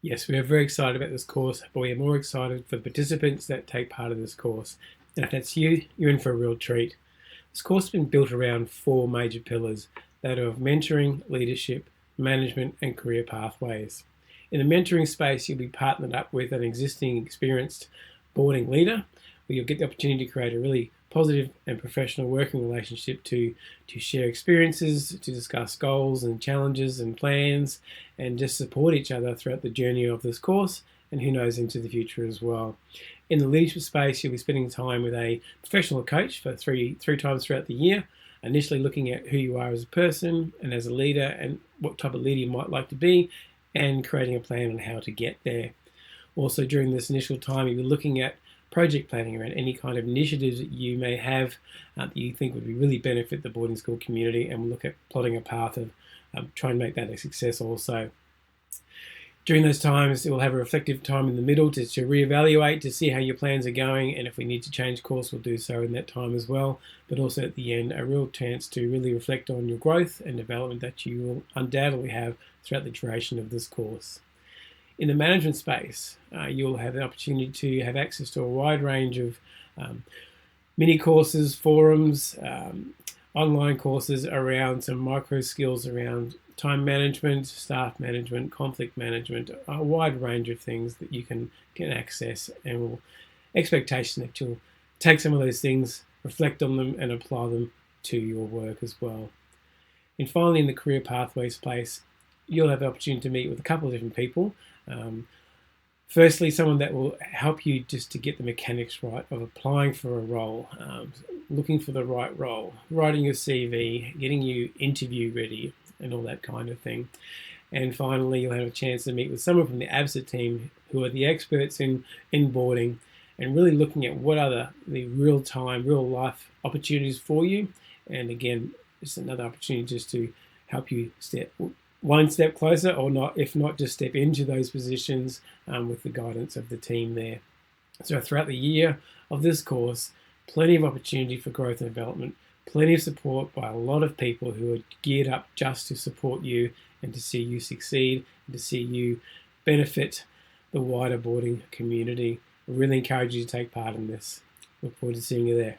Yes, we are very excited about this course, but we are more excited for the participants that take part in this course. And if that's you, you're in for a real treat. This course has been built around four major pillars that are of mentoring, leadership, management, and career pathways. In the mentoring space, you'll be partnered up with an existing experienced boarding leader, where you'll get the opportunity to create a really positive and professional working relationship to share experiences, to discuss goals and challenges and plans, and just support each other throughout the journey of this course, and who knows, into the future as well. In the leadership space, you'll be spending time with a professional coach for three times throughout the year, initially looking at who you are as a person and as a leader and what type of leader you might like to be, and creating a plan on how to get there. Also, during this initial time, you'll be looking at project planning around any kind of initiatives that you may have that you think would really benefit the boarding school community, and we'll look at plotting a path of trying to make that a success also. During those times, we'll have a reflective time in the middle to reevaluate, to see how your plans are going, and if we need to change course, we'll do so in that time as well. But also at the end, a real chance to really reflect on your growth and development that you will undoubtedly have throughout the duration of this course. In the management space, you'll have the opportunity to have access to a wide range of mini courses, forums, online courses around some micro skills around time management, staff management, conflict management, a wide range of things that you can access, and will expectation that you'll take some of those things, reflect on them, and apply them to your work as well. And finally, in the career pathways space, you'll have the opportunity to meet with a couple of different people. Firstly, someone that will help you just to get the mechanics right of applying for a role, looking for the right role, writing your CV, getting you interview ready, and all that kind of thing. And finally, you'll have a chance to meet with someone from the ABSA team who are the experts in boarding, and really looking at what are the real-time, real-life opportunities for you. And again, it's another opportunity just to help you step one step closer, or not, if not, just step into those positions with the guidance of the team there. So throughout the year of this course, plenty of opportunity for growth and development, plenty of support by a lot of people who are geared up just to support you and to see you succeed and to see you benefit the wider boarding community. I really encourage you to take part in this. Look forward to seeing you there.